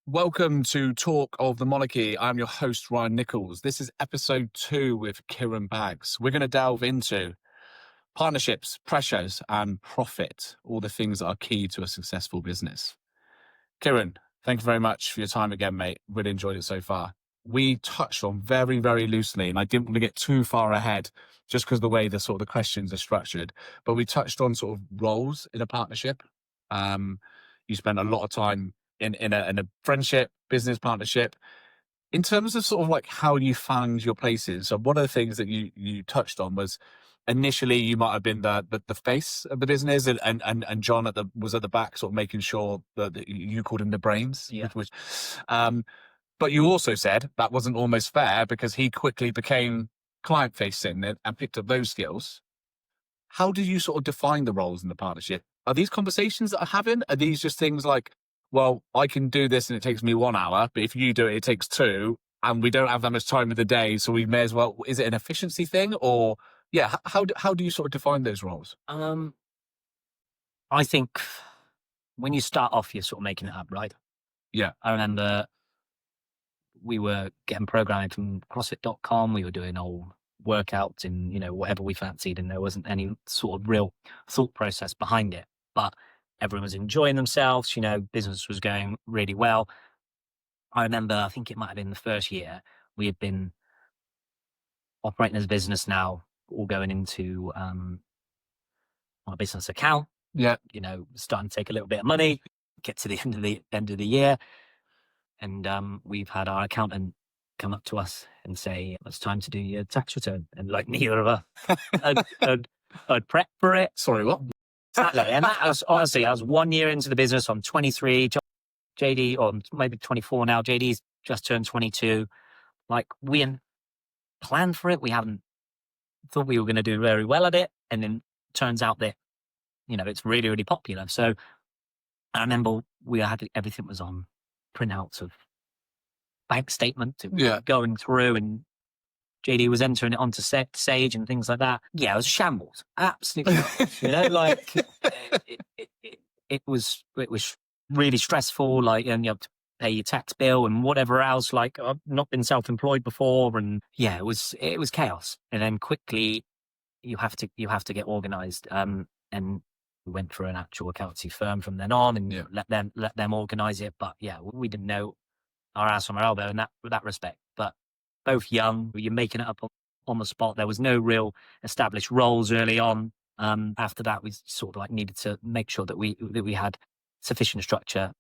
Welcome to Talk of the Monarchy. I'm your host, Ryan Nichols. This is episode 2 with Kieran Baggs. We're going to delve into partnerships, pressures, and profit, all the things that are key to a successful business. Kieran, thank you very much for your time again, mate. Really enjoyed it so far. We touched on very, very loosely, and I didn't want to get too far ahead just because of the way the sort of the questions are structured, but we touched on sort of roles in a partnership. You spent a lot of time in a friendship, business partnership. In terms of sort of like how you found your places, so one of the things that you touched on was initially you might have been the face of the business, and John was at the back, sort of making sure that you called him the brains. Yeah. But you also said that wasn't almost fair because he quickly became client facing and picked up those skills. How do you sort of define the roles in the partnership? Are these conversations that are having? Are these just things like, well, I can do this and it takes me 1 hour, but if you do it, it takes 2, and we don't have that much time of the day, so we may as well. Is it an efficiency thing, or how do you sort of define those roles? I think when you start off, you're sort of making it up, right? Yeah. I remember we were getting programming from CrossFit.com. We were doing old workouts in, whatever we fancied, and there wasn't any sort of real thought process behind it. But everyone was enjoying themselves, business was going really well. I remember, I think it might have been the first year, we had been operating as a business now, all going into our business account. Yeah. Starting to take a little bit of money, get to the end of the year. And we've had our accountant come up to us and say, it's time to do your tax return. And like neither of us I'd prep for it. Sorry, what? Exactly. And that was, honestly, I was 1 year into the business. I'm 23, JD, or maybe 24 now. JD's just turned 22. Like, we hadn't planned for it. We haven't thought we were going to do very well at it. And then turns out that, it's really, really popular. So I remember everything was on printouts of bank statements. It was going through, and JD was entering it onto Sage and things like that. Yeah, it was a shambles. Absolutely. It was really stressful. And you have to pay your tax bill and whatever else. Like, I've not been self-employed before, and it was chaos. And then quickly you have to get organized. And we went for an actual accountancy firm from then on, and let them organize it. But we didn't know our ass from our elbow in that respect. But both young, you're making it up on the spot. There was no real established roles early on. After that, we sort of like needed to make sure that we had sufficient structure.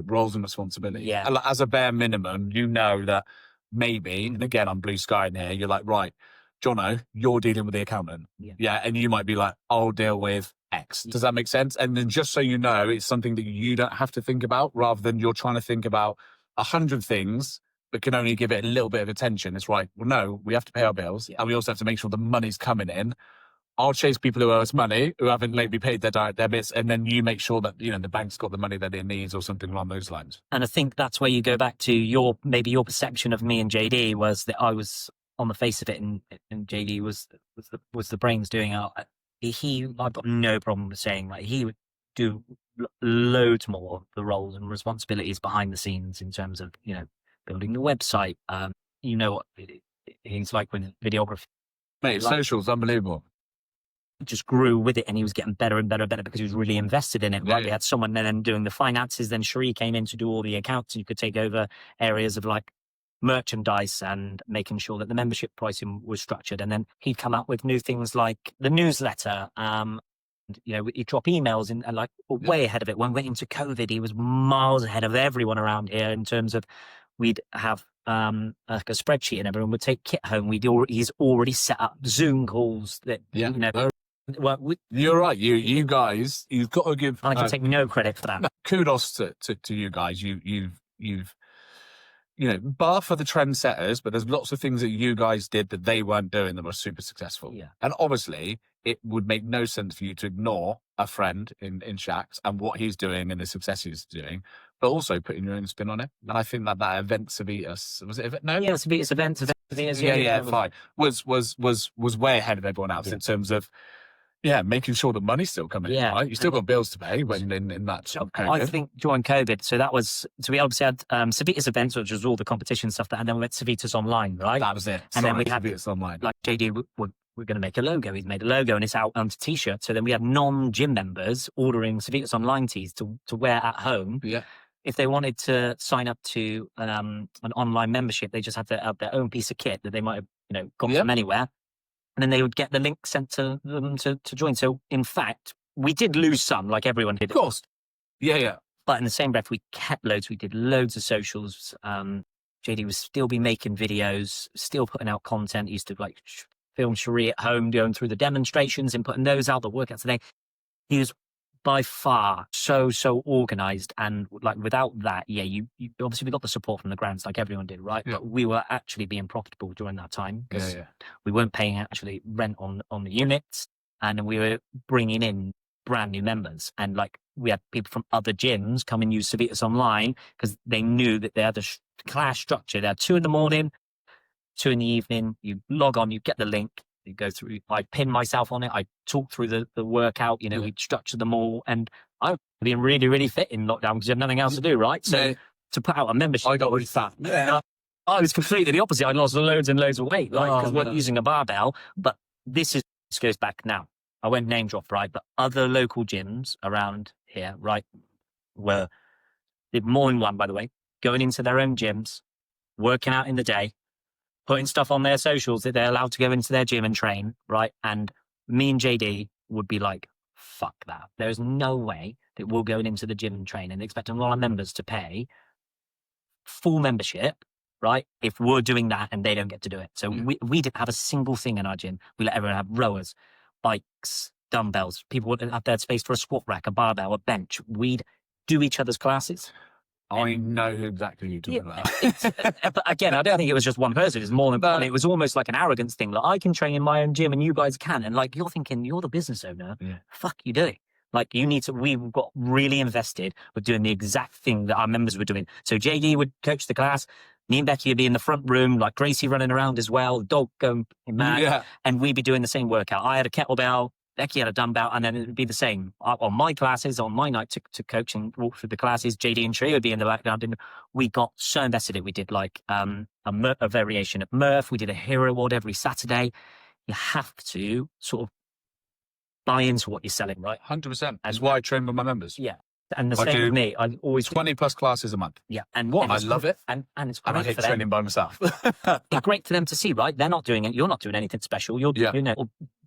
Roles and responsibility. Yeah. As a bare minimum, that maybe, and again, I'm blue sky in here, you're like, right, Jono, you're dealing with the accountant. Yeah. And you might be like, I'll deal with X. Does that make sense? And then just so you know, it's something that you don't have to think about, rather than you're trying to think about 100 things, but can only give it a little bit of attention. It's right. Well, no, we have to pay our bills, and we also have to make sure the money's coming in. I'll chase people who owe us money, who haven't maybe paid their direct debits, and then you make sure that, the bank's got the money that it needs, or something along those lines. And I think that's where you go back to your perception of me and JD was that I was on the face of it, and JD was the brains doing it. I've got no problem with saying, like, he would do loads more of the roles and responsibilities behind the scenes in terms of, building the website. What he's like with videography. Mate, social's unbelievable. Just grew with it, and he was getting better and better and better because he was really invested in it. Right? We had someone then doing the finances. Then Cherie came in to do all the accounts, and you could take over areas of like merchandise and making sure that the membership pricing was structured. And then he'd come up with new things like the newsletter. He'd drop emails in, and like way ahead of it. When we went into COVID, he was miles ahead of everyone around here in terms of we'd have like a spreadsheet, and everyone would take kit home. He's already set up Zoom calls that Well, you're right. You guys, you've got to give. I can take no credit for that. Kudos to you guys. You've bar for the trendsetters, but there's lots of things that you guys did that they weren't doing that were super successful. Yeah. And obviously, it would make no sense for you to ignore a friend in Shaq's and what he's doing and the success he's doing, but also putting your own spin on it. And I think that event Civitas, was it? No, yeah, Civitas event. Yeah, fine. Was way ahead of everyone else in terms of, Yeah, making sure the money's still coming in, Yeah. right? You still got bills to pay when in that So period. I think during COVID, so we obviously had Civitas events, which was all the competition stuff, and then we went Civitas Online, right? That was it. And then we had Civitas Online. like JD, we're going to make a logo. He's made a logo and it's out onto t-shirt. So then we had non-gym members ordering Civitas Online tees to wear at home. Yeah. If they wanted to sign up to an online membership, they just had to have their own piece of kit that they might have, got from anywhere. And then they would get the link sent to them to join. So in fact, we did lose some, like everyone did. Of course. Yeah. But in the same breath, we kept loads. We did loads of socials. JD was still be making videos, still putting out content. He used to film Cherie at home, going through the demonstrations and putting those out, the workouts today. He was by far so organized, and without that, you obviously we got the support from the grants like everyone did, right? But we were actually being profitable during that time because we weren't paying actually rent on the units, and we were bringing in brand new members, and we had people from other gyms come and use Civitas Online because they knew that they had a class structure. They had 2 in the morning, 2 in the evening. You log on, you get the link. You go through, I pin myself on it. I talk through the workout, we structure them all. And I've been really, really fit in lockdown because you have nothing else to do, right? So to put out a membership. I got really fat. Yeah. I was completely the opposite. I lost loads and loads of weight, because we're using a barbell. But this goes back now. I won't name drop, right? But other local gyms around here, right, did more than one, by the way, going into their own gyms, working out in the day, putting stuff on their socials that they're allowed to go into their gym and train, right? And me and JD would be like, fuck that. There's no way that we'll go into the gym and train and expect all our members to pay full membership, right? If we're doing that and they don't get to do it. So we didn't have a single thing in our gym. We let everyone have rowers, bikes, dumbbells. People wouldn't have their space for a squat rack, a barbell, a bench. We'd do each other's classes. I know exactly who you're talking about. But again, I don't think it was just one person. It was more than one. It was almost like an arrogance thing. I can train in my own gym and you guys can. And you're thinking, you're the business owner. Yeah. Fuck you doing. You need to, we got really invested with doing the exact thing that our members were doing. So JD would coach the class. Me and Becky would be in the front room, Gracie running around as well, the dog going mad. Yeah. And we'd be doing the same workout. I had a kettlebell. Becky had a dumbbell, and then it would be the same on my classes, on my night to coach and walk through the classes. JD and Tree would be in the background, and we got so invested in it. We did a variation of Murph. We did a hero award every Saturday. You have to sort of buy into what you're selling, right? 100%. That's why I train with my members. Yeah. And the same with me. I always 20 plus classes a month. Yeah. And I love it. And it's great I hate for them. training by myself. It's great for them to see, right? They're not doing it. You're not doing anything special. You're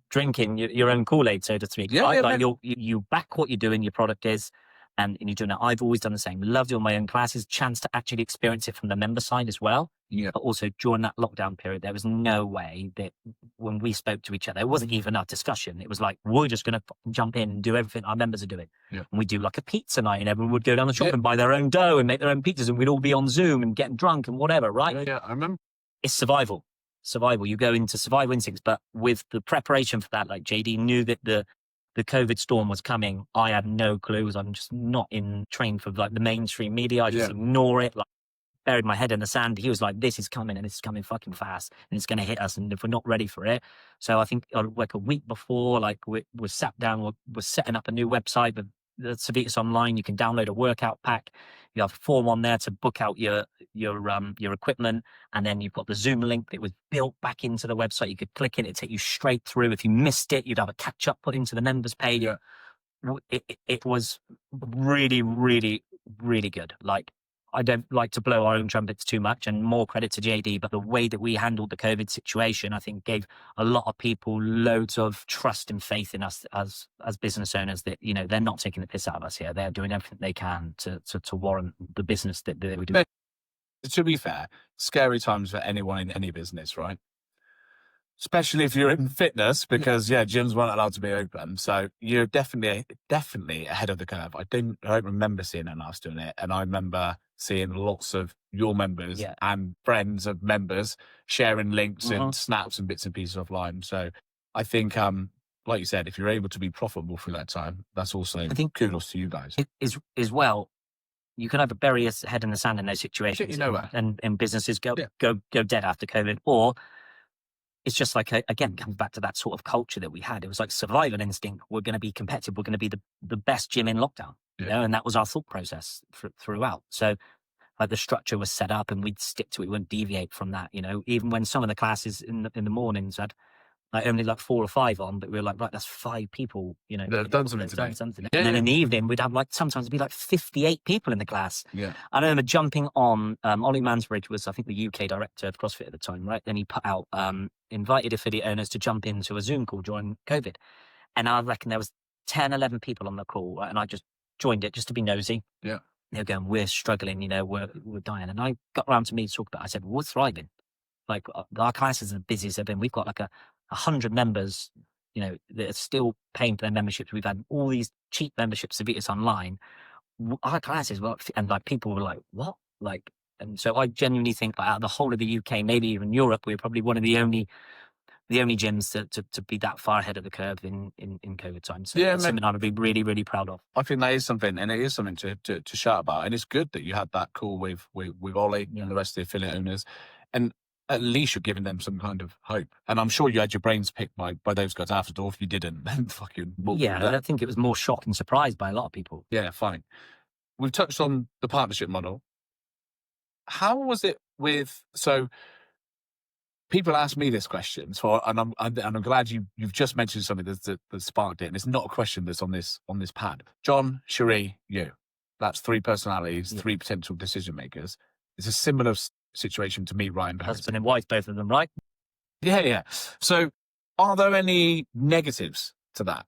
drinking your own Kool-Aid, so to speak. Yeah, right? You back what you're doing, your product is, and you're doing it. I've always done the same. Love doing my own classes, chance to actually experience it from the member side as well. Yeah. But also during that lockdown period, there was no way that when we spoke to each other, it wasn't even a discussion. It was we're just going to jump in and do everything our members are doing. Yeah. And we do a pizza night, and everyone would go down the shop and buy their own dough and make their own pizzas, and we'd all be on Zoom and getting drunk and whatever, right? Yeah, I remember. It's survival. You go into survival instincts, but with the preparation for that, JD knew that the COVID storm was coming. I had no clues. I'm just not trained for the mainstream media. I just ignore it. Buried my head in the sand. He was like, this is coming, and it's coming fucking fast, and it's going to hit us, and if we're not ready for it. So I think a week before, we sat down, we're setting up a new website with the Civitas Online. You can download a workout pack. You have a form on there to book out your equipment, and then you've got the Zoom link that was built back into the website. You could click it; it'd take you straight through. If you missed it, you'd have a catch up put into the members page. Yeah. It was really, really, really good. I don't like to blow our own trumpets too much, and more credit to JD, but the way that we handled the COVID situation, I think gave a lot of people loads of trust and faith in us as business owners that, they're not taking the piss out of us here. They're doing everything they can to warrant the business that we do. But to be fair, scary times for anyone in any business, right? Especially if you're in fitness, because gyms weren't allowed to be open. So you're definitely ahead of the curve. I don't remember seeing anyone else doing it. And I remember seeing lots of your members and friends of members sharing links and snaps and bits and pieces offline. So I think, like you said, if you're able to be profitable through that time, that's also, I think, kudos to you guys. It is as well. You can either bury your head in the sand in those situations, that. and businesses go dead after COVID, or it's just like, again, comes back to that sort of culture that we had. It was like survival instinct. We're going to be competitive. We're going to be the best gym in lockdown, you know, and that was our thought process throughout. So like the structure was set up and we'd stick to it. We wouldn't deviate from that, you know, even when some of the classes in the mornings had like only like 4 or 5 on, but we were like, right, that's 5 people, you know, They've done something today. And then in the evening, we'd have like, sometimes it'd be like 58 people in the class. Yeah. I remember jumping on, Ollie Mansbridge was, I think, the UK director of CrossFit at the time, right? Then he put out, invited affiliate owners to jump into a Zoom call during COVID. And I reckon there was 10, 11 people on the call, right? And I just joined it just to be nosy. Yeah. They're going, we're struggling, you know, we're dying. And I got around to me to talk about it. I said, we're thriving. Like our classes are as busy as they've been. We've got like 100 members, you know, that are still paying for their memberships. We've had all these cheap memberships to beat us online. Our classes were, and like people were like, what? Like, and so I genuinely think like out of the whole of the UK, maybe even Europe, we're probably one of the only gyms to be that far ahead of the curve in COVID times. So Yeah, it's something I would be really, really proud of. I think that is something, and it is something to shout about. And it's good that you had that call with Ollie and the rest of the affiliate owners, and at least you're giving them some kind of hope. And I'm sure you had your brains picked by those guys after all. If you didn't, then fucking yeah. I think it was more shock and surprise by a lot of people. Yeah, fine. We've touched on the partnership model. How was it with so? People ask me this question, and I'm glad you've just mentioned something that sparked it, and it's not a question that's on this pad. John, Cherie, you. That's 3 personalities, 3 potential decision makers. It's a similar situation to me, Ryan. Husband and wife, both of them, right? Yeah. So, are there any negatives to that?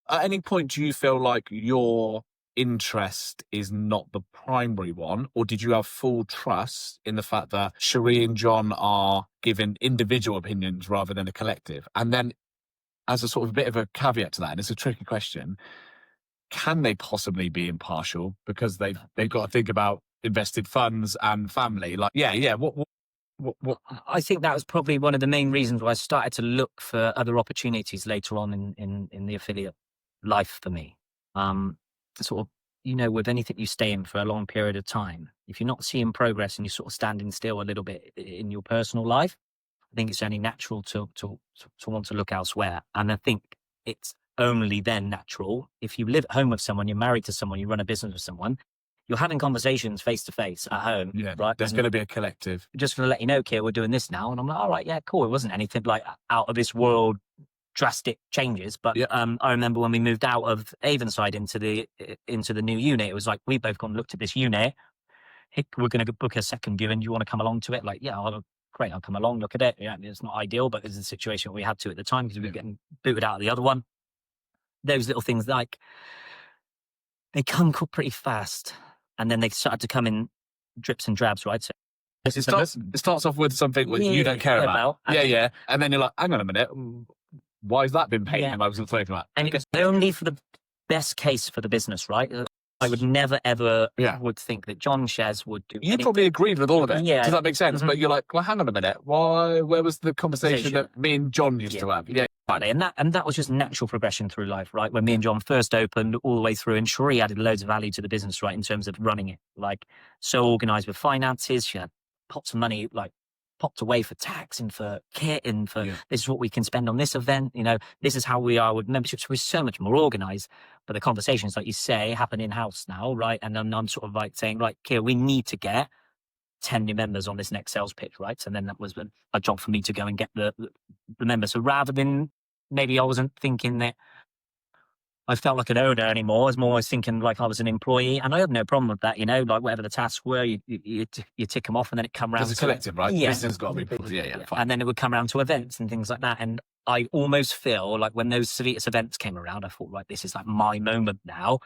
At any point, do you feel like your interest is not the primary one, or did you have full trust in the fact that Cherie and John are giving individual opinions rather than a collective? And then, as a sort of a bit of a caveat to that, and it's a tricky question, can they possibly be impartial because they've got to think about invested funds and family? Like, yeah. What? I think that was probably one of the main reasons why I started to look for other opportunities later on in the affiliate life for me. Sort of, you know, with anything you stay in for a long period of time, if you're not seeing progress and you're sort of standing still a little bit in your personal life, I think it's only natural to want to look elsewhere. And I think it's only then natural if you live at home with someone, you're married to someone, you run a business with someone, you're having conversations face to face at home. Yeah, right. There's going to be a collective. Just going to let you know, Kieran, we're doing this now. And I'm like, all right, yeah, cool. It wasn't anything like out of this world drastic changes, but I remember when we moved out of Avonside into the new unit, it was like we both gone and looked at this unit. Hey, we're going to book a second viewing. Do you want to come along to it? Like, yeah, great, I'll come along, look at it. Yeah, it's not ideal, but it's a situation we had to at the time because we were getting booted out of the other one. Those little things, like, they come pretty fast, and then they started to come in drips and drabs, right? So it starts off with something you don't care about. Yeah. And then you're like, hang on a minute. Why has that been paid? I was talking about. And it's only for the best case for the business, right? I would never, ever would think that John Shez would do anything. Probably agreed with all of it. Yeah. Does that make sense? Mm-hmm. But you're like, well, hang on a minute. Where was the conversation that me and John used to have? Yeah. And that was just natural progression through life, right? When me and John first opened all the way through, and Cherie added loads of value to the business, right? In terms of running it, like, so organized with finances. She had pots of money, like, popped away for tax and for kit and for this is what we can spend on this event. You know, this is how we are with memberships. We're so much more organized, but the conversations, like you say, happen in-house now, right? And then I'm sort of like saying, right, Kieran, we need to get 10 new members on this next sales pitch, right? And then that was a job for me to go and get the members. So rather than, maybe I wasn't thinking that I felt like an owner anymore. I was more thinking like I was an employee, and I had no problem with that. You know, like whatever the tasks were, you tick them off, and then it come around. It's a collective, right? Yeah. Business has got to be. Yeah. Fine. And then it would come around to events and things like that. And I almost feel like when those Civitas events came around, I thought, right, this is like my moment now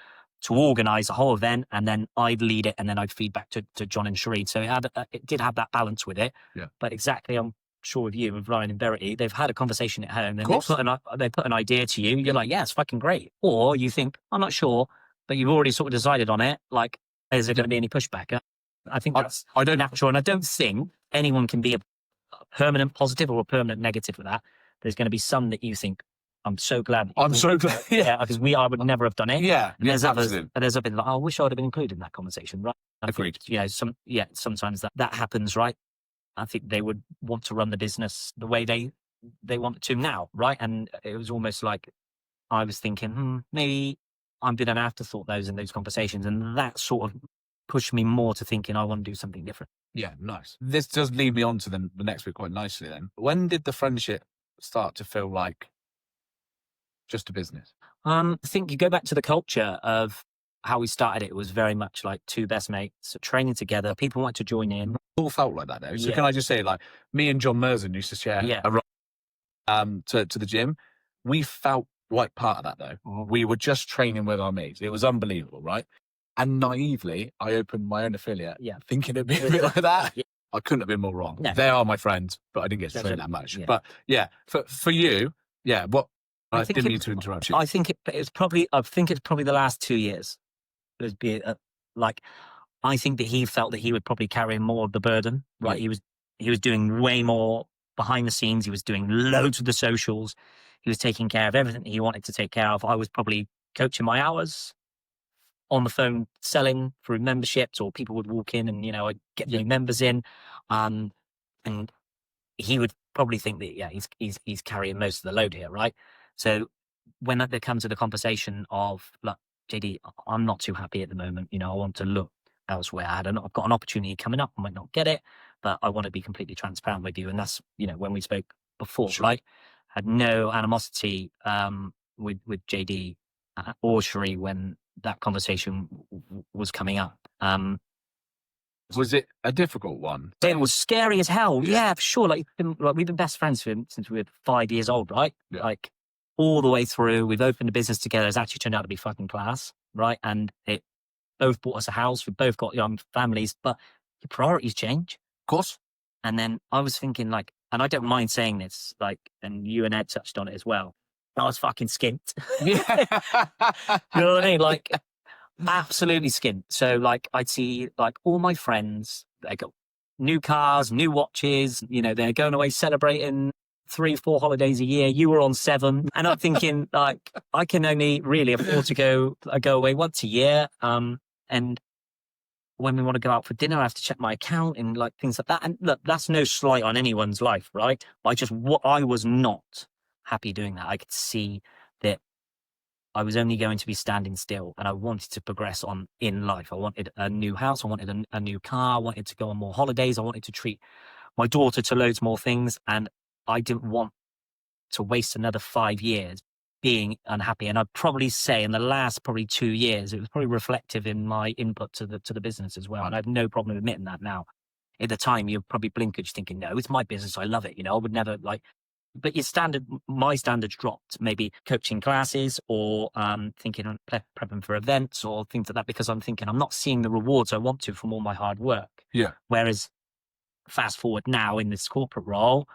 to organise a whole event, and then I'd lead it, and then I'd feed back to John and Cherie. So it did have that balance with it. Yeah. But exactly, I'm sure with you, with Ryan and Verity, they've had a conversation at home, and they put an idea to you. You're like, yeah, it's fucking great. Or you think, I'm not sure, but you've already sort of decided on it. Like, is there going to be any pushback? I think that's natural, and I don't think anyone can be a permanent positive or a permanent negative with that. There's going to be some that you think, I'm so glad. Yeah, because I would never have done it. Yeah, and there's others like, oh, I wish I would have been included in that conversation, right? Agreed. You know, sometimes that happens, right? I think they would want to run the business the way they want it to now, right? And it was almost like I was thinking, maybe I'm been an afterthought in those conversations, and that sort of pushed me more to thinking I want to do something different. Yeah, nice. This does lead me on to the next bit quite nicely then. When did the friendship start to feel like just a business? I think you go back to the culture of how we started it. It was very much like two best mates training together. People wanted to join in. It all felt like that though. So Yeah. can I just say, like, me and John Merson used to share a ride to the gym. We felt like part of that though. We were just training with our mates. It was unbelievable, right? And naively, I opened my own affiliate, thinking it'd be a bit like that. Yeah. I couldn't have been more wrong. No. They are my friends, but I didn't get to train that much. Yeah. But yeah, for you, what I didn't mean to interrupt you. I think it's probably the last 2 years. There's been like, I think that he felt that he would probably carry more of the burden. Right, he was doing way more behind the scenes. He was doing loads of the socials. He was taking care of everything that he wanted to take care of. I was probably coaching my hours, on the phone selling through memberships, or people would walk in and I'd get new members in, and he would probably think that he's carrying most of the load here, right? So when there comes to the conversation of, look, JD, I'm not too happy at the moment. I want to look elsewhere. I've got an opportunity coming up. I might not get it, but I want to be completely transparent with you. And that's when we spoke before, right? Had no animosity with JD or Sheree when that conversation was coming up. Was it a difficult one? It was scary as hell. Yeah, for sure. Like we've been best friends since we were 5 years old, right? Yeah. Like all the way through. We've opened a business together. It's actually turned out to be fucking class, right? And it both bought us a house. We've both got young families, but your priorities change. Of course. And then I was thinking, like, and I don't mind saying this, like, and you and Ed touched on it as well. I was fucking skint. Yeah. You know what I mean? Like, absolutely skint. So, like, I'd see, like, all my friends, they got new cars, new watches, they're going away celebrating 3-4 holidays a year. You were on 7. And I'm thinking, like, I can only really afford to go away once a year. And when we want to go out for dinner, I have to check my account and like things like that. And look, that's no slight on anyone's life, right? I was not happy doing that. I could see that I was only going to be standing still, and I wanted to progress on in life. I wanted a new house. I wanted a new car. I wanted to go on more holidays. I wanted to treat my daughter to loads more things. And I didn't want to waste another 5 years being unhappy. And I'd probably say in the last probably 2 years, it was probably reflective in my input to the business as well. And I have no problem admitting that now. At the time, you're probably blinkered thinking, no, it's my business. I love it. I would never but my standards dropped, maybe coaching classes or thinking on prepping for events or things like that, because I'm thinking I'm not seeing the rewards I want to from all my hard work. Yeah. Whereas fast forward now in this corporate role,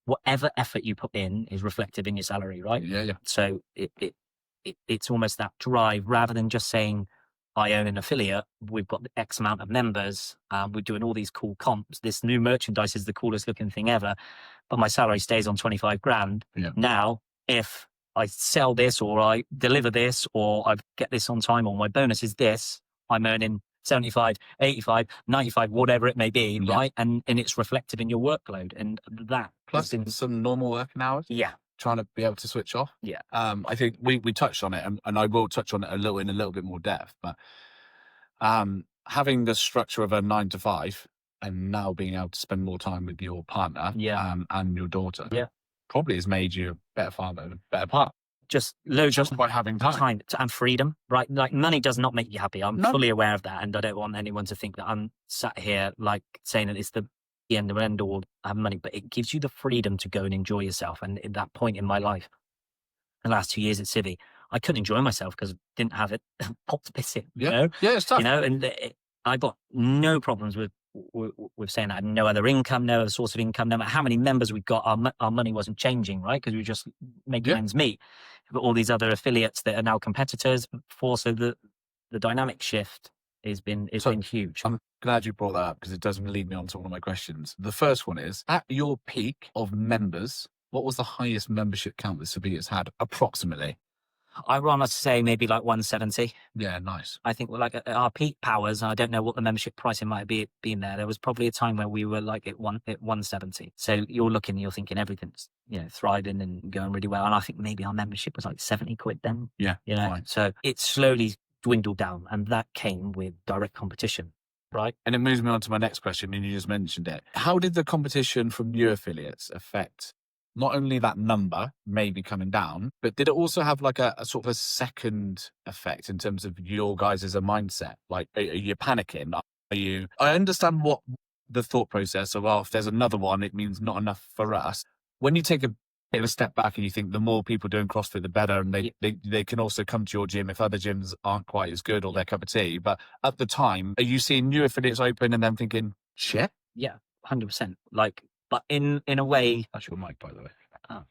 whatever effort you put in is reflective in your salary, right? Yeah. So it's almost that drive rather than just saying, I own an affiliate, we've got X amount of members, we're doing all these cool comps, this new merchandise is the coolest looking thing ever, but my salary stays on 25 grand. Yeah. Now, if I sell this or I deliver this or I get this on time or my bonus is this, I'm earning 75, 85, 95, whatever it may be, right? And it's reflective in your workload. And that plus some normal working hours. Yeah. Trying to be able to switch off. Yeah. I think we touched on it, and I will touch on it in a little bit more depth, but having the structure of a 9 to 5 and now being able to spend more time with your partner and your daughter probably has made you a better father, a better partner. Just loads just by having time and freedom, right? Like money does not make you happy. I'm fully aware of that, and I don't want anyone to think that I'm sat here like saying that it's the end of end all have money, but it gives you the freedom to go and enjoy yourself. And at that point in my life, the last 2 years at Civvy, I couldn't enjoy myself because I didn't have it pop to piss it. Yeah, it's tough. And I got no problems with saying I had no other income, no other source of income. No matter how many members we got, our money wasn't changing, right? Because we were just making ends meet. But all these other affiliates that are now competitors, so the dynamic shift has been huge. I'm glad you brought that up because it does lead me on to one of my questions. The first one is, at your peak of members, what was the highest membership count that Civvy has had approximately? I want to say maybe like 170. Yeah, nice. I think we're like at our peak powers. I don't know what the membership pricing might be been there. There was probably a time where we were like at 170. So you're thinking everything's, thriving and going really well. And I think maybe our membership was like 70 quid then. Yeah. Fine. So it slowly dwindled down, and that came with direct competition. Right. And it moves me on to my next question, and you just mentioned it. How did the competition from new affiliates affect not only that number maybe coming down, but did it also have like a sort of a second effect in terms of your guys as a mindset? Like, are you panicking? I understand what the thought process of, if there's another one, it means not enough for us. When you take a bit of a step back and you think the more people doing CrossFit, the better, and they can also come to your gym if other gyms aren't quite as good or their cup of tea. But at the time, are you seeing new affiliates open and then thinking, shit? Yeah, 100%. Like, but in a way, That's your mic, by the way. Oh.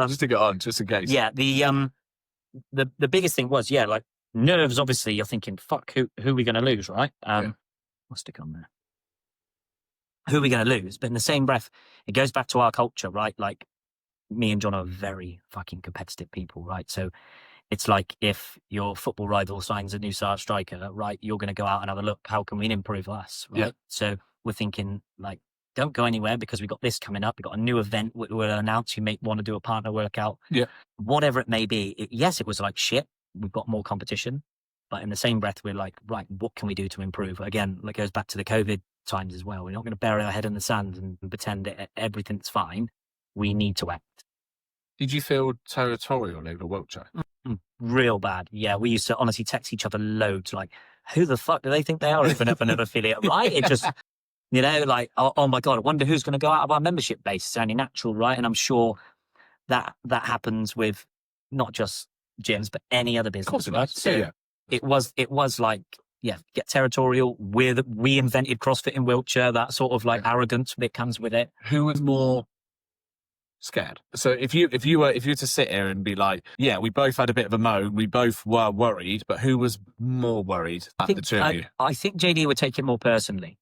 Just to get on, just in case. Yeah, the biggest thing was, like nerves. Obviously, you're thinking, "Fuck, who are we going to lose?" Right? I'll stick on there. Who are we going to lose? But in the same breath, it goes back to our culture, right? Like, me and John are very fucking competitive people, right? So it's like if your football rival signs a new star striker, right, you're going to go out and have a look. How can we improve us? Right? Yeah. So we're thinking, like, don't go anywhere because we've got this coming up. We've got a new event we'll announce. You may want to do a partner workout. Yeah. Whatever it may be. Yes, it was like, shit, we've got more competition. But in the same breath, we're like, right, what can we do to improve? Again, it goes back to the COVID times as well. We're not going to bury our head in the sand and pretend that everything's fine. We need to act. Did you feel Territorial over Wiltshire? Real bad. Yeah, we used to honestly text each other loads. Like, who the fuck do they think they are opening up another affiliate? Right? It just... like, oh my God, I wonder who's going to go out of our membership base. It's only natural, right? And I'm sure that happens with not just gyms, but any other business. Of course it right? does. So yeah. It was like, get Territorial. We invented CrossFit in Wiltshire, that sort of like arrogance that comes with it. Who was more scared? So if you were to sit here and be like, yeah, we both had a bit of a moan, we both were worried, but who was more worried at the two of you? I think JD would take it more personally.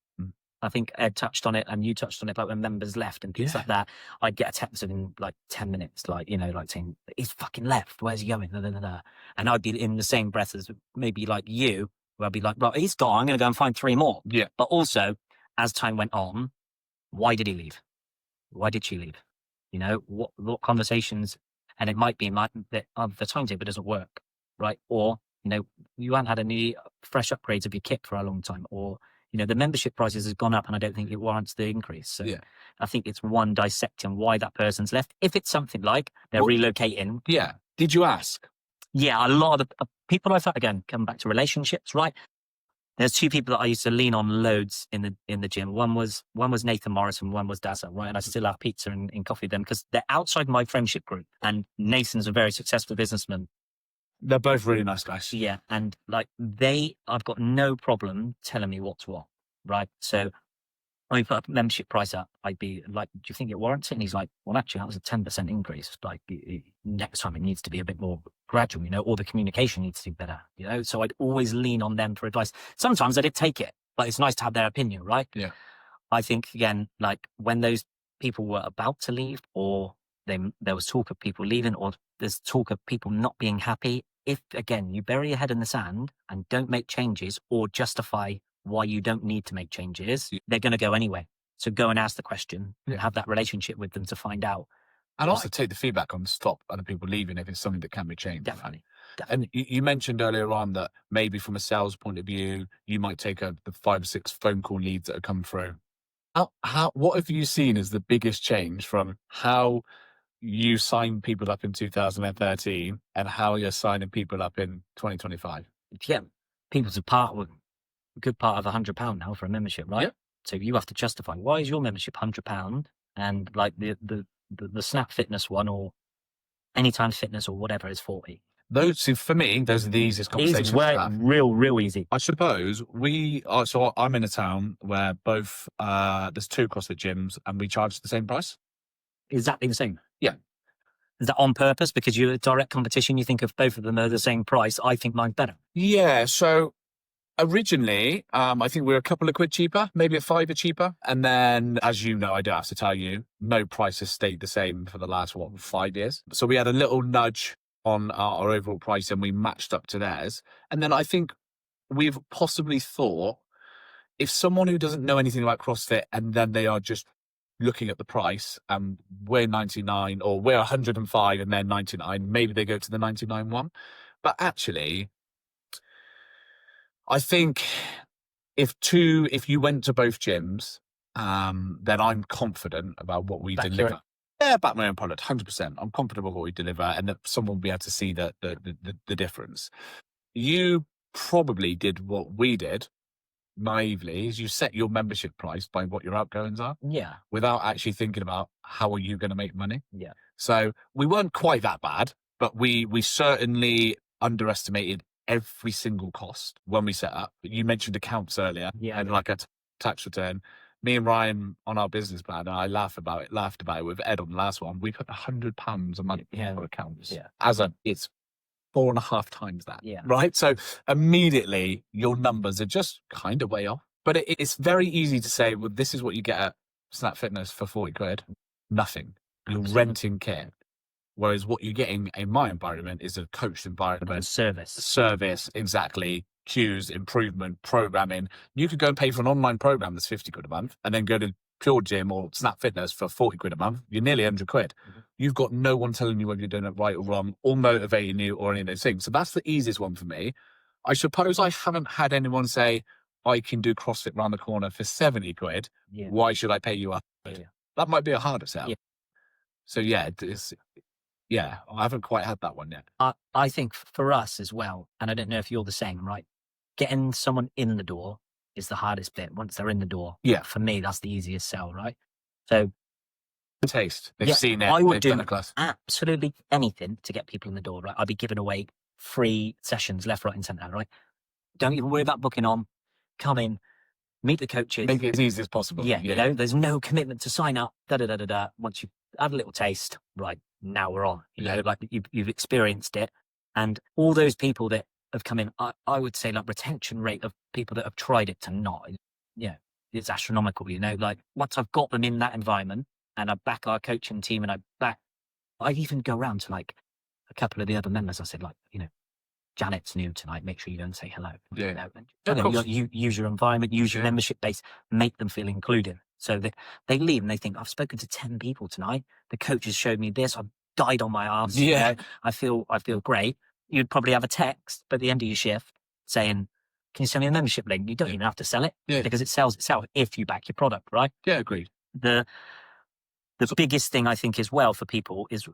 I think Ed touched on it and you touched on it, like when members left and things like that. I'd get a text in like 10 minutes, like saying, he's fucking left. Where's he going? And I'd be in the same breath as maybe like you, where I'd be like, well, he's gone. I'm going to go and find 3 more. Yeah. But also, as time went on, why did he leave? Why did she leave? What conversations? And it might be that the timetable doesn't work, right? Or, you haven't had any fresh upgrades of your kit for a long time, or the membership prices has gone up and I don't think it warrants the increase. So I think it's one dissecting why that person's left. If it's something like they're relocating. Yeah. Did you ask? Yeah. A lot of the people I've had, again, come back to relationships, right? There's 2 people that I used to lean on loads in the gym. One was Nathan Morris and one was Dazza, right? And I still have pizza and coffee with them because they're outside my friendship group. And Nathan's a very successful businessman. They're both really nice guys. Yeah. And like I've got no problem telling me what's what, right? So when we put a membership price up, I'd be like, do you think it warrants it? And he's like, well, actually, that was a 10% increase. Like next time it needs to be a bit more gradual, or the communication needs to be better, So I'd always lean on them for advice. Sometimes I did take it, but it's nice to have their opinion, right? Yeah. I think, again, like when those people were about to leave, or there was talk of people leaving, or there's talk of people not being happy, if, again, you bury your head in the sand and don't make changes or justify why you don't need to make changes, they're going to go anyway. So go and ask the question and have that relationship with them to find out. And also take the feedback on stop other people leaving if it's something that can be changed. Definitely. And you mentioned earlier on that maybe from a sales point of view, you might take the 5 or 6 phone call leads that have come through. What have you seen as the biggest change from how you signed people up in 2013 and how you're signing people up in 2025? Yeah, people's a good part of £100 now for a membership, right? Yep. So you have to justify, why is your membership £100 and like the Snap Fitness one or Anytime Fitness or whatever is 40? For me, those are the easiest conversations to have. Real easy. I suppose so I'm in a town where both, there's 2 CrossFit gyms and we charge the same price. Exactly the same. Yeah. Is that on purpose? Because you're a direct competition, you think of both of them are the same price. I think mine's better. Yeah. So Originally, I think we were a couple of quid cheaper, maybe a £5 cheaper. And then, as you know, I don't have to tell you, no price has stayed the same for the last, 5 years. So we had a little nudge on our overall price and we matched up to theirs. And then I think we've possibly thought, if someone who doesn't know anything about CrossFit and then they are just looking at the price and we're 99 or we're 105 and they're 99, maybe they go to the 99 one. But actually, I think if you went to both gyms, then I'm confident about what we deliver. Yeah, back my own product, 100%. I'm confident about what we deliver and that someone will be able to see the difference. You probably did what we did naively, is you set your membership price by what your outgoings are. Yeah. Without actually thinking about how are you going to make money. Yeah. So we weren't quite that bad, but we certainly underestimated every single cost when we set up. You mentioned accounts earlier, and like a tax return. Me and Ryan on our business plan, and I laughed about it with Ed on the last one. We put £100 a month for accounts. Yeah. It's 4.5 times that. Yeah. Right. So immediately your numbers are just kind of way off. But it's very easy to say, well, this is what you get at Snap Fitness for 40 quid. Nothing. You're renting kit. Whereas what you're getting in my environment is a coached environment. Service, exactly. Cues, improvement, programming. You could go and pay for an online program that's 50 quid a month and then go to Pure Gym or Snap Fitness for 40 quid a month. You're nearly 100 quid. Mm-hmm. You've got no one telling you whether you're doing it right or wrong or motivating you or any of those things. So that's the easiest one for me. I suppose I haven't had anyone say, I can do CrossFit round the corner for 70 quid. Yeah. Why should I pay you up? Yeah. That might be a harder sell. Yeah. So I haven't quite had that one yet. I think for us as well, and I don't know if you're the same, right? Getting someone in the door is the hardest bit. Once they're in the door, for me, that's the easiest sell, right? So taste. They've seen it. I would do absolutely anything to get people in the door, right? I'd be giving away free sessions left, right, and centre, right? Don't even worry about booking on. Come in, meet the coaches. Make it as easy as possible. Yeah. You know, there's no commitment to sign up. Once you've had a little taste, right, now we're on. You know, like you've experienced it. And all those people that have come in, I would say like retention rate of people that have tried it to not, it's astronomical, you know, like once I've got them in that environment and I back our coaching team and I even go around to like a couple of the other members. I said like, Janet's new tonight. Make sure you go and say hello. Yeah. You use your environment, use your membership base, make them feel included. So that they leave and they think, I've spoken to 10 people tonight. The coaches showed me this. I've died on my arse. Yeah. I feel great. You'd probably have a text at the end of your shift saying, can you send me a membership link? You don't even have to sell it because it sells itself if you back your product, right? Yeah, agreed. The biggest thing I think as well for people is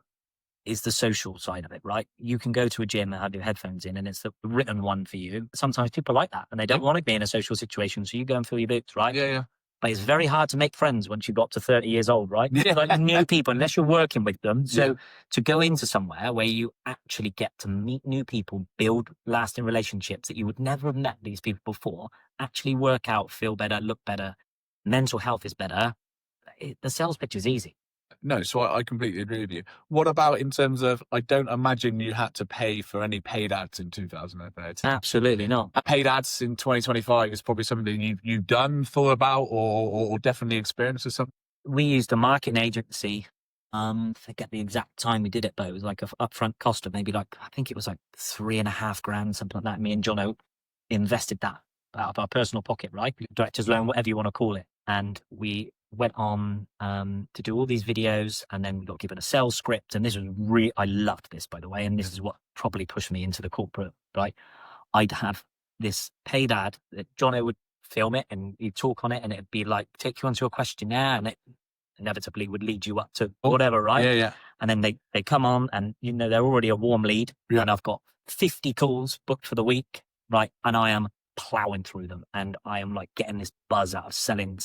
the social side of it, right? You can go to a gym and have your headphones in and it's the written one for you. Sometimes people like that and they don't want to be in a social situation. So you go and fill your boots, right? Yeah. But it's very hard to make friends once you've got to 30 years old, right? Yeah. Like new people, unless you're working with them. So to go into somewhere where you actually get to meet new people, build lasting relationships that you would never have met these people before, actually work out, feel better, look better, mental health is better. The sales pitch is easy. No, so I completely agree with you. What about in terms of, I don't imagine you had to pay for any paid ads in 2013. Absolutely not. Paid ads in 2025 is probably something you've done, thought about, or definitely experienced or something. We used a marketing agency. Forget the exact time we did it, but it was like an upfront cost of maybe I think it was like $3,500, something like that. Me and Jono invested that out of our personal pocket, right? Director's loan, whatever you want to call it. And we went on to do all these videos and then we got given a sales script. And this was I loved this, by the way. And this is what probably pushed me into the corporate, right? I'd have this paid ad that Jono would film it and he'd talk on it and it'd be like, take you onto a questionnaire and it inevitably would lead you up to whatever, right? Yeah. And then they come on and, they're already a warm lead and I've got 50 calls booked for the week, right? And I am plowing through them and I am like getting this buzz out of selling.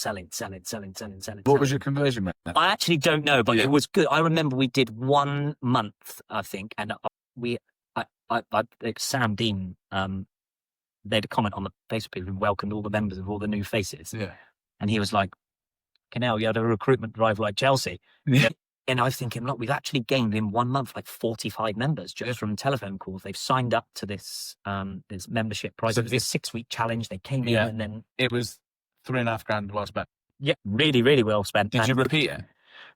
What was your conversion rate? I actually don't know, but it was good. I remember we did 1 month, I think, and Sam Dean, they had a comment on the Facebook page and welcomed all the members of all the new faces. Yeah. And he was like, you had a recruitment drive like Chelsea. Yeah. And I was thinking, look, we've actually gained in 1 month like 45 members just from telephone calls. They've signed up to this this membership price. So It was this 6-week challenge. They came in, and then it was $3,500 well spent. yeah, really, really well spent. Did you repeat it?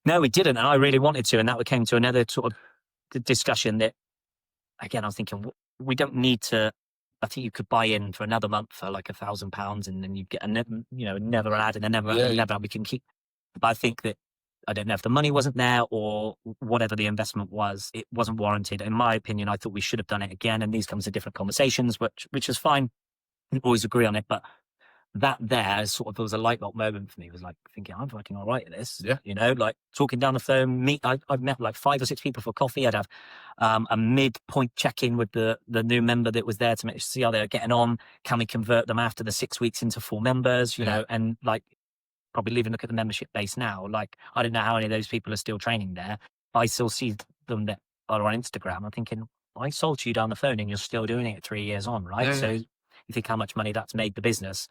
No, we didn't. And I really wanted to. And that came to another sort of discussion that, again, I was thinking, we don't need to. I think you could buy in for another month for like £1,000, and then you get another ad and another ad. We can keep. But I think that, I don't know if the money wasn't there or whatever the investment was, it wasn't warranted. In my opinion, I thought we should have done it again. And these comes to different conversations, which is fine. We always agree on it. But that there sort of was a light bulb moment for me. It was like thinking, I'm fucking all right at this. Yeah. Like talking down the phone, I've met like 5 or 6 people for coffee. I'd have a midpoint check-in with the new member that was there to see how they're getting on. Can we convert them after the 6 weeks into full members, you know, and like, probably even look at the membership base now. Like, I don't know how many of those people are still training there. I still see them that are on Instagram. I'm thinking, I sold to you down the phone and you're still doing it 3 years on, right? So you think how much money that's made the business.